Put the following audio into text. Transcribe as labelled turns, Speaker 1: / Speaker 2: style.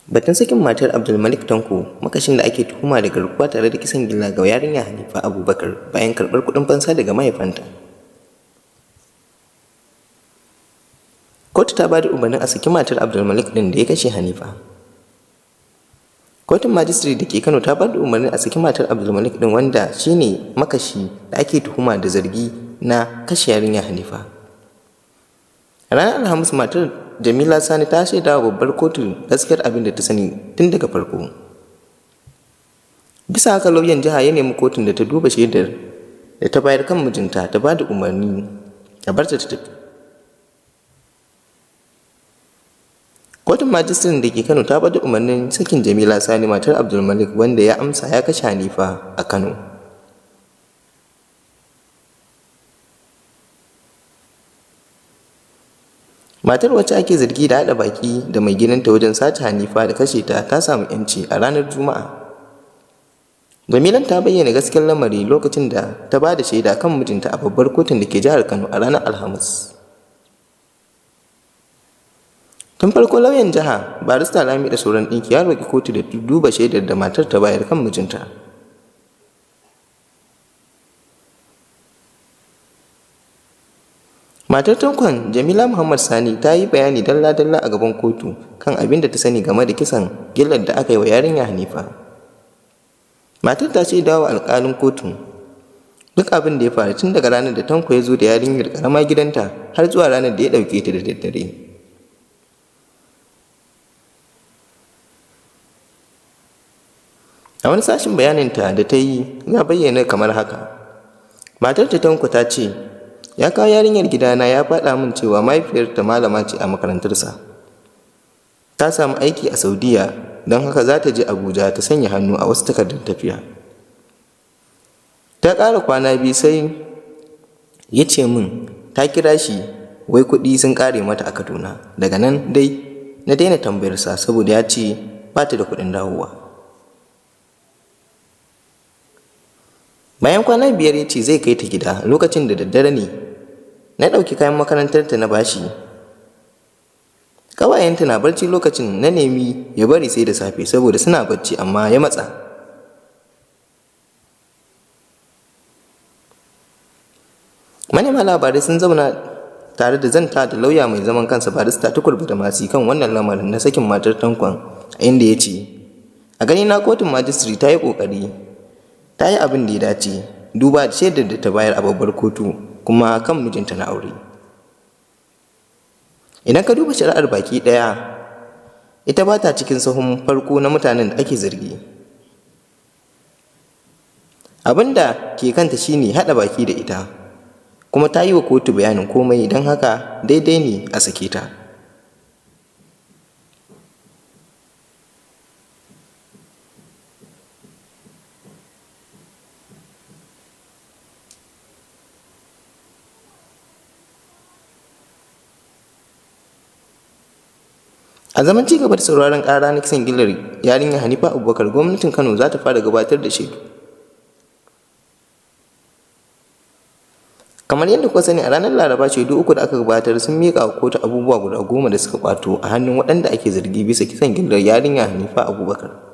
Speaker 1: Batun sakin matar Abdulmalik Tanko, makashin da ake tuhuma da garkuwa tare da kisan gilla ga yarinya Hanifa Abubakar bayan karɓar kuɗin fansa daga mahaifanta. Kotu ta ba da umarnin a saki matar Abdulmalik ɗin da ya kashe Hanifa. Kotun Majistare da ke Kano ta ba da umarnin a saki matar Abdulmalik ɗin wanda shine makashi da ake tuhuma da zargi na kashe yarinya Hanifa. A ranar Alhamis, matar Jamila Sani ta shaida wa babbar kotu gaskiyar abin da ta sani tun daga farko. Bisa haka, lauyan jiha ya nemi kotun da ta duba shaidar da ta bayar kan mijinta ta ba da umarni a bar ta tafi. Kotun Majistare da ke Kano ta ba da umarnin sakin Jamila Sani, matar Abdulmalik, wanda ya amsa ya kashe Hanifa a Kano. Matar, wacce ake zargi da haɗa baki da mai gidanta wajen sace Hanifa da kashe ta samu 'yanci a ranar Juma'a. Jamilan ta bayyana gaskiyar lamari lokacin da ta ba da shaida kan mijinta a babbar kotun da ke jihar Kano a ranar Alhamis. Tun farko, lauyan jiha Barista Lamido Sauran Ɗinki ya roƙi kotu da duba shaidar da matar ta bayar kan mijinta. Matar Tankon, Jamila Muhammad Sani, ta yi bayani dalla-dalla a gaban kotu kan abin da ta sani game da kisan gillar da aka yi wa yarinya Hanifa. Matar ta ce dawo alƙalin kotun duk abin da ya faru tun daga ranar da Tanko ya zo da yarinyar ƙarama gidanta har zuwa ranar da ya ɗauke ta da daddare. A wani sashen bayaninta da ta yi ya bayyana kamar haka. Matar ta Tanko ta ce, ya kawo yarinyar gidana ya faɗa min cewa mahaifiyarta malama ce a makarantarsa. Ta samu aiki a Saudiya, don haka za ta je Abuja ta sanya hannu a wasu takardun tafiya. Ta ƙara kwana biyu sai ya ce min ta kira shi wai kuɗi sun ƙare mata a Kaduna. Daga nan dai na daina tambayarsa saboda ya ce ba ta da kuɗin dawowa. Bayan kwana 5 ya ce zai kai ta gida. Lokacin da daddare ne na ɗauki kayan makarantarta na bashi. Ƙawayenta na barci lokacin, na nemi ya bari sai da safe saboda suna barci, amma ya matsa. Manema labarai sun zauna tare da zanta da lauya mai zaman kansa Barista Tukur Badamasi kan wannan lamarin na sakin matar Tankon, a inda ya ce, a gani na kotun Majistare ta yi ƙoƙari, ta yi abin da ya dace duba da shaidar da ta bayar a babbar kotu kuma kan mijinta na aure. Idan ka duba shari'ar baki ɗaya, ita ba ta cikin sahun farko na mutanen da ake zargi. Abin da ke kanta shine haɗa baki da ita, kuma ta yi wa kotu bayanin komai, don haka daidai ne a sake ta. A zaman ci gaba da sauraron ƙara na kisan gillar yarinya Hanifa Abubakar, gwamnatin Kano za ta fara gabatar da shaidu. Kamar yadda kuka sani, a ranar Laraba shaidu 3 da aka gabatar sun miƙa wa kotu abubuwa guda 10 da suka ƙwato a hannun waɗanda ake zargi bisa kisan gillar yarinya Hanifa Abubakar.